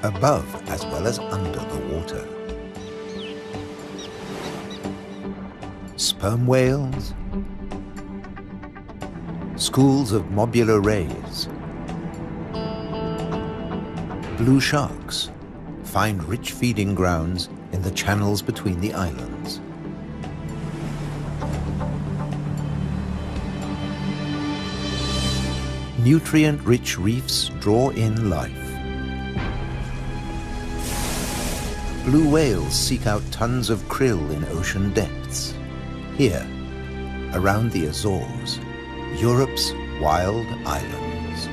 above as well as under the water. Sperm whales, schools of mobular rays, blue sharks find rich feeding grounds in the channels between the islands. Nutrient-rich reefs draw in life. Blue whales seek out tons of krill in ocean depths. Here, around the Azores, Europe's wild islands.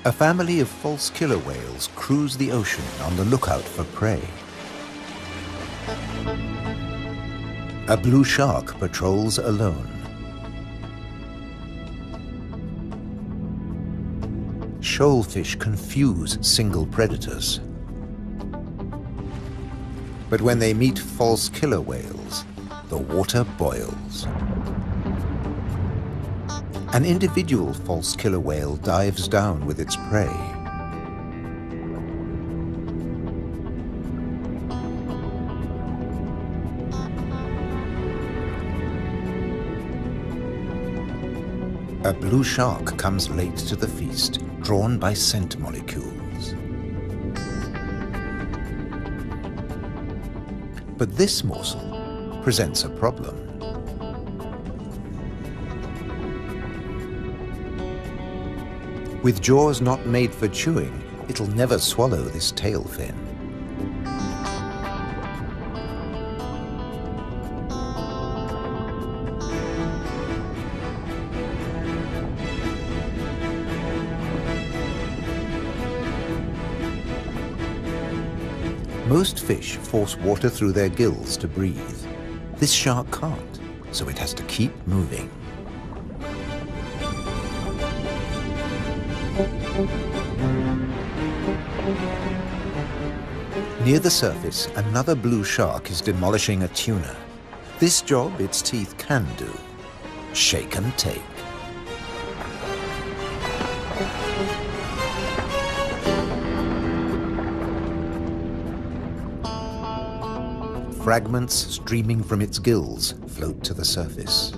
A family of false killer whales cruise the ocean on the lookout for prey. A blue shark patrols alone. Shoalfish confuse single predators. But when they meet false killer whales, the water boils. An individual false killer whale dives down with its prey. A blue shark comes late to the feast, drawn by scent molecules. But this morsel presents a problem. With jaws not made for chewing, it'll never swallow this tail fin. Most fish force water through their gills to breathe. This shark can't, so it has to keep moving. Near the surface, another blue shark is demolishing a tuna. This job its teeth can do: shake and take. Fragments streaming from its gills float to the surface.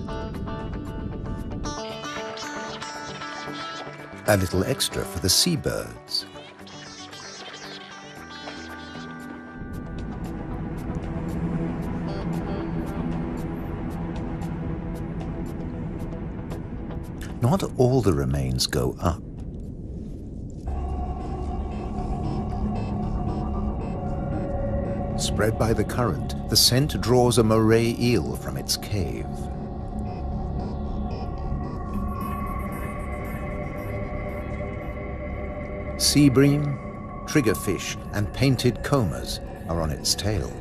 A little extra for the seabirds. Not all the remains go up. Spread by the current, the scent draws a moray eel from its cave. Sea bream, triggerfish, and painted combers are on its tail.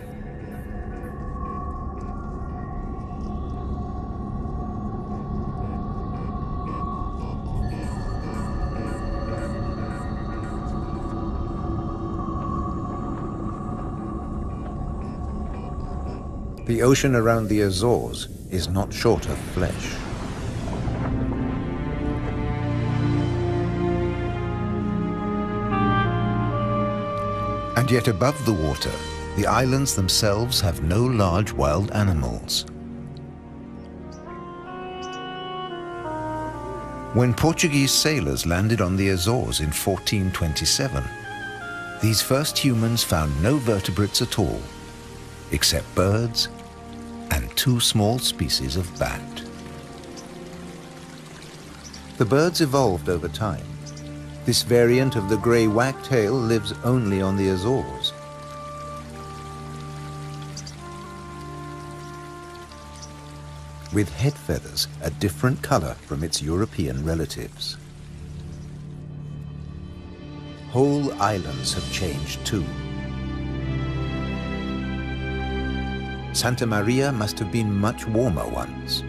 The ocean around the Azores is not short of flesh. And yet above the water, the islands themselves have no large wild animals. When Portuguese sailors landed on the Azores in 1427, these first humans found no vertebrates at all, except birds and two small species of bat. The birds evolved over time. This variant of the grey wagtail lives only on the Azores. With head feathers a different color from its European relatives. Whole islands have changed too. Santa Maria must have been much warmer once.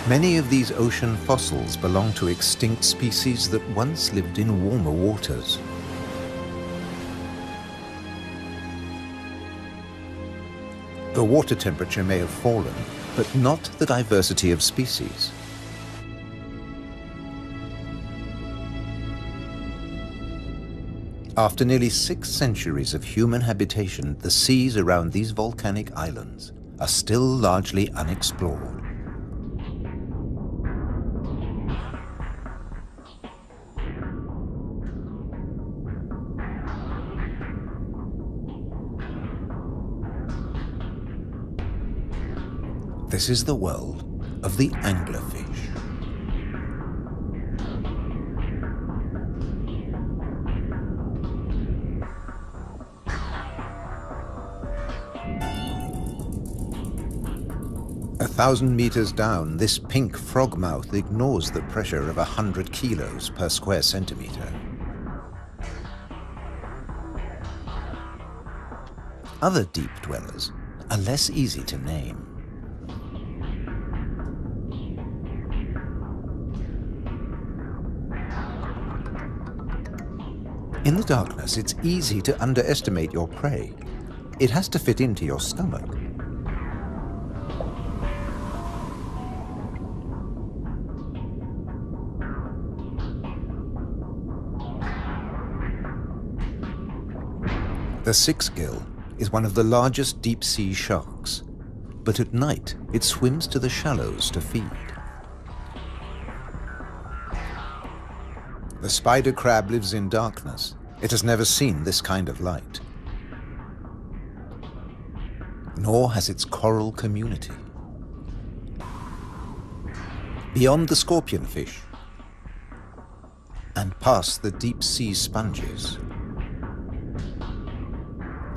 Many of these ocean fossils belong to extinct species that once lived in warmer waters. The water temperature may have fallen, but not the diversity of species. After nearly 6 centuries of human habitation, the seas around these volcanic islands are still largely unexplored. This is the world of the anglerfish. A 1,000 meters down, this pink frogmouth ignores the pressure of 100 kilos per square centimeter. Other deep dwellers are less easy to name. In the darkness, it's easy to underestimate your prey. It has to fit into your stomach. The six-gill is one of the largest deep-sea sharks, but at night it swims to the shallows to feed. The spider crab lives in darkness. It has never seen this kind of light. Nor has its coral community. Beyond the scorpionfish and past the deep-sea sponges,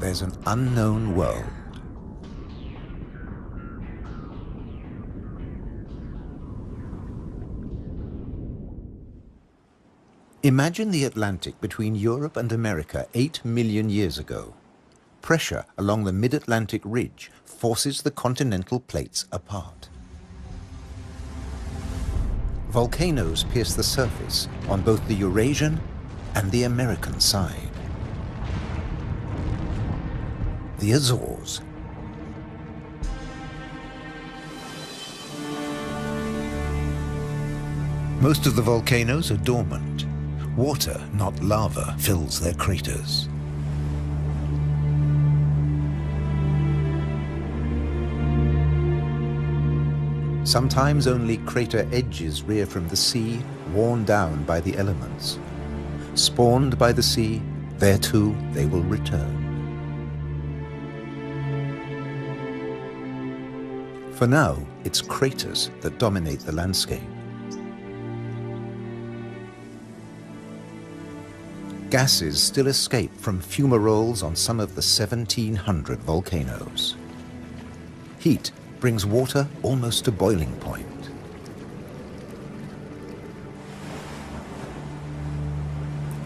there's an unknown world. Imagine the Atlantic between Europe and America 8 million years ago. Pressure along the mid-Atlantic ridge forces the continental plates apart. Volcanoes pierce the surface on both the Eurasian and the American side. The Azores. Most of the volcanoes are dormant. Water, not lava, fills their craters. Sometimes only crater edges rear from the sea, worn down by the elements. Spawned by the sea, there too they will return. For now, it's craters that dominate the landscape. Gases still escape from fumaroles on some of the 1,700 volcanoes. Heat brings water almost to boiling point.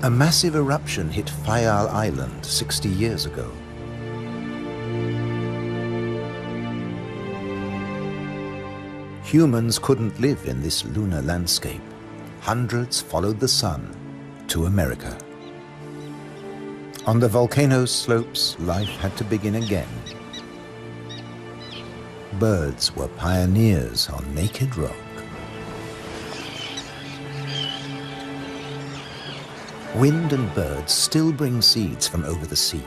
A massive eruption hit Fayal Island 60 years ago. Humans couldn't live in this lunar landscape. Hundreds followed the sun to America. On the volcano's slopes, life had to begin again. Birds were pioneers on naked rock. Wind and birds still bring seeds from over the sea.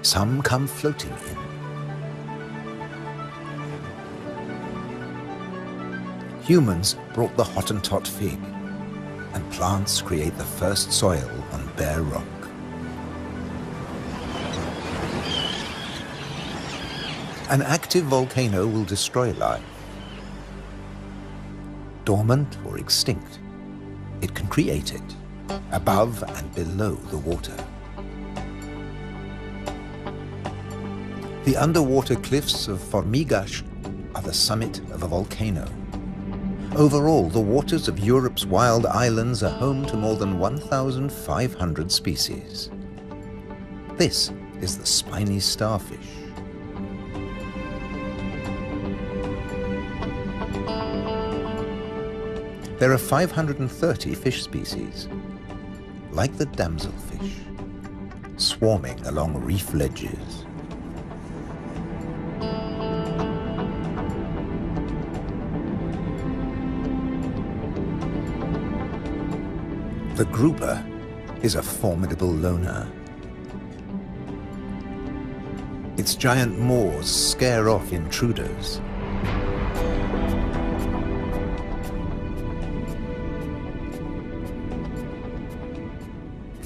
Some come floating in. Humans brought the Hottentot fig, and plants create the first soil on bare rock. An active volcano will destroy life. Dormant or extinct, it can create it, above and below the water. The underwater cliffs of Formigas are the summit of a volcano. Overall, the waters of Europe's wild islands are home to more than 1,500 species. This is the spiny starfish. There are 530 fish species, like the damselfish, swarming along reef ledges. The grouper is a formidable loner. Its giant maws scare off intruders.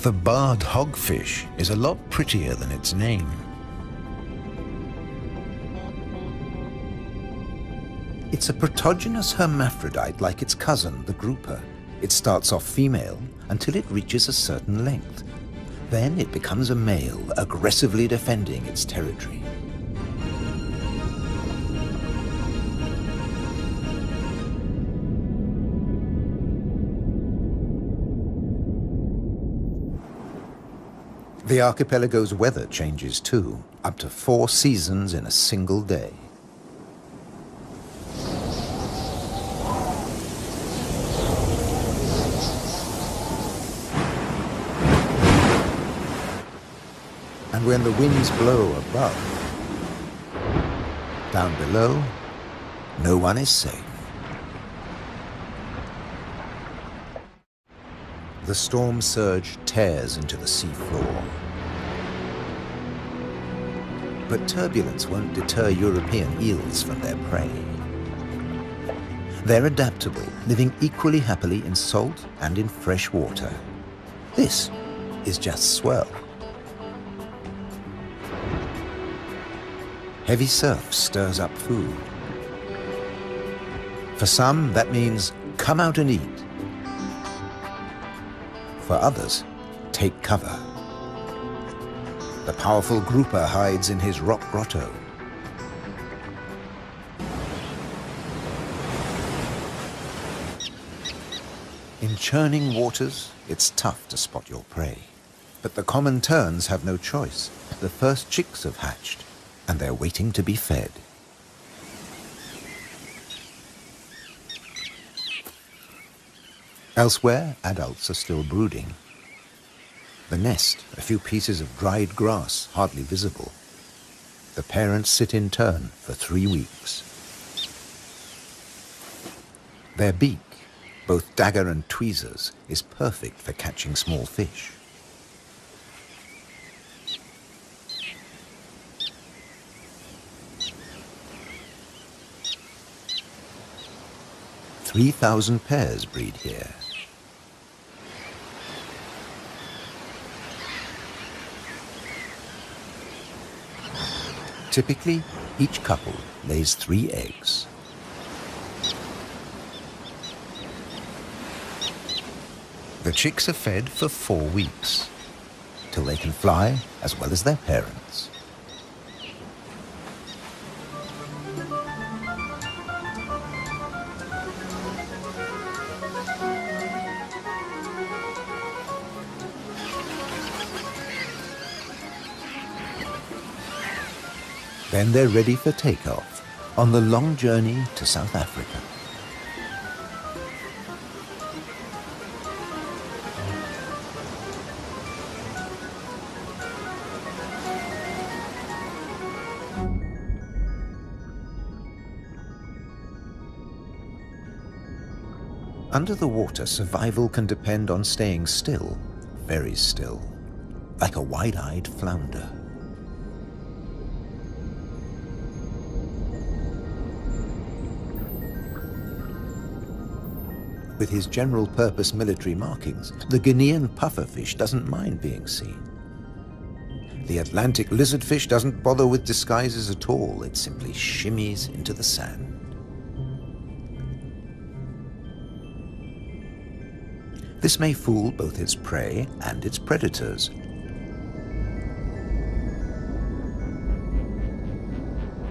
The barred hogfish is a lot prettier than its name. It's a protogynous hermaphrodite like its cousin, the grouper. It starts off female until it reaches a certain length. Then it becomes a male, aggressively defending its territory. The archipelago's weather changes too, up to 4 seasons in a single day. And when the winds blow above, down below, no one is safe. The storm surge tears into the sea floor. But turbulence won't deter European eels from their prey. They're adaptable, living equally happily in salt and in fresh water. This is just swell. Heavy surf stirs up food. For some, that means come out and eat. For others, take cover. The powerful grouper hides in his rock grotto. In churning waters, it's tough to spot your prey. But the common terns have no choice. The first chicks have hatched, and they're waiting to be fed. Elsewhere, adults are still brooding. The nest, a few pieces of dried grass, hardly visible. The parents sit in turn for 3 weeks. Their beak, both dagger and tweezers, is perfect for catching small fish. "3,000 pairs breed here. Typically, each couple lays 3 eggs. The chicks are fed for 4 weeks, till they can fly as well as their parents. Then they're ready for takeoff on the long journey to South Africa. Under the water, survival can depend on staying still, very still, like a wide-eyed flounder. With his general-purpose military markings, the Guinean pufferfish doesn't mind being seen. The Atlantic lizardfish doesn't bother with disguises at all. It simply shimmies into the sand. This may fool both its prey and its predators.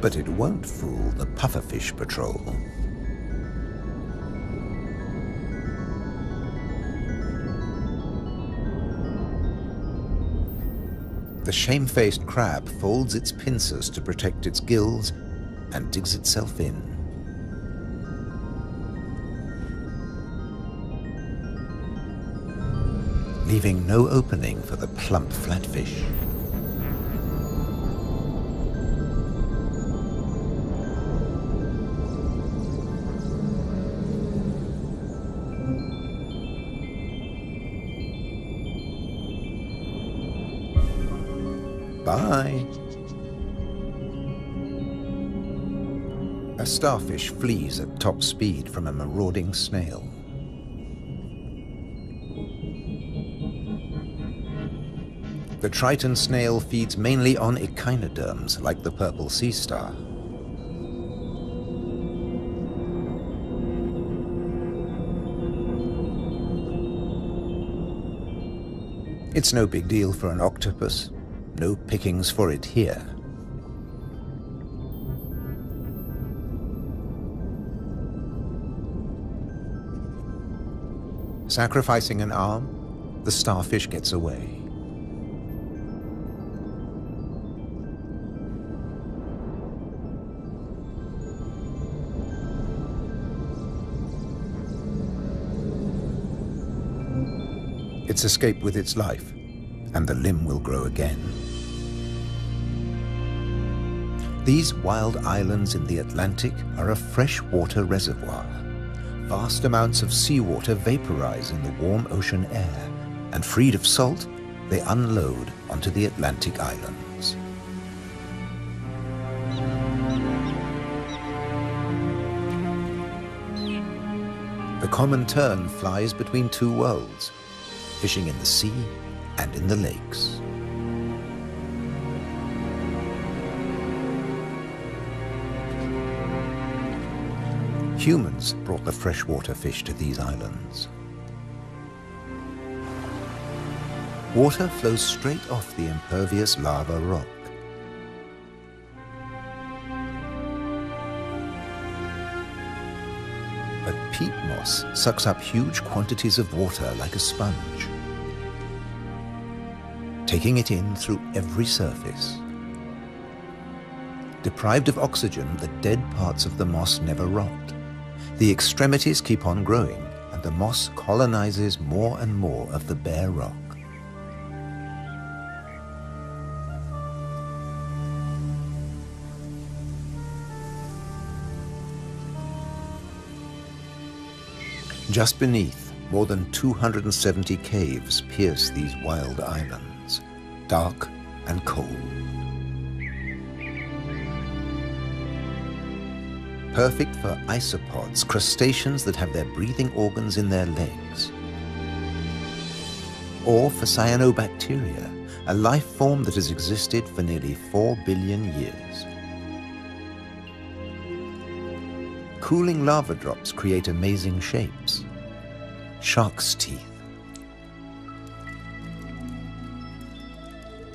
But it won't fool the pufferfish patrol. The shamefaced crab folds its pincers to protect its gills and digs itself in. Leaving no opening for the plump flatfish. Bye. A starfish flees at top speed from a marauding snail. The Triton snail feeds mainly on echinoderms like the purple sea star. It's no big deal for an octopus. No pickings for it here. Sacrificing an arm, the starfish gets away. It's escaped with its life, and the limb will grow again. These wild islands in the Atlantic are a freshwater reservoir. Vast amounts of seawater vaporize in the warm ocean air, and freed of salt, they unload onto the Atlantic islands. The common tern flies between two worlds, fishing in the sea and in the lakes. Humans brought the freshwater fish to these islands. Water flows straight off the impervious lava rock. But peat moss sucks up huge quantities of water like a sponge, taking it in through every surface. Deprived of oxygen, the dead parts of the moss never rot. The extremities keep on growing, and the moss colonizes more and more of the bare rock. Just beneath, more than 270 caves pierce these wild islands, dark and cold. Perfect for isopods, crustaceans that have their breathing organs in their legs. Or for cyanobacteria, a life form that has existed for nearly 4 billion years. Cooling lava drops create amazing shapes. Shark's teeth.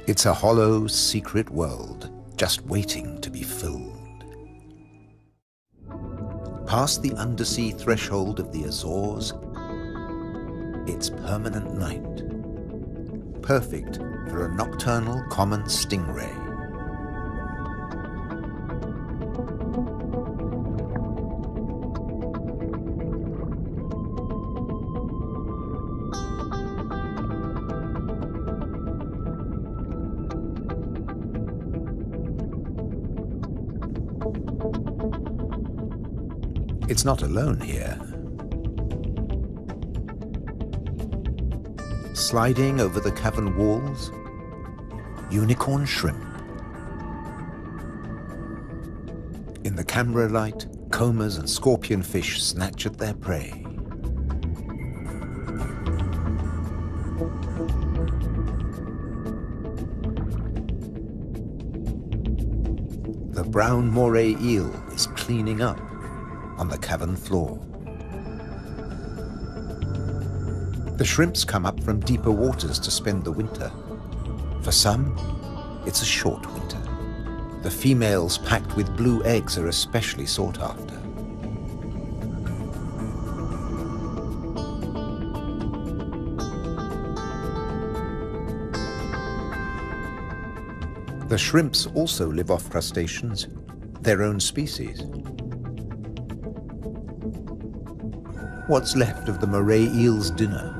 It's a hollow, secret world, just waiting to be filled. Past the undersea threshold of the Azores, it's permanent night. Perfect for a nocturnal common stingray. It's not alone here. Sliding over the cavern walls, unicorn shrimp. In the camera light, combers and scorpionfish snatch at their prey. The brown moray eel is cleaning up on the cavern floor. The shrimps come up from deeper waters to spend the winter. For some, it's a short winter. The females packed with blue eggs are especially sought after. The shrimps also live off crustaceans, their own species. What's left of the moray eel's dinner?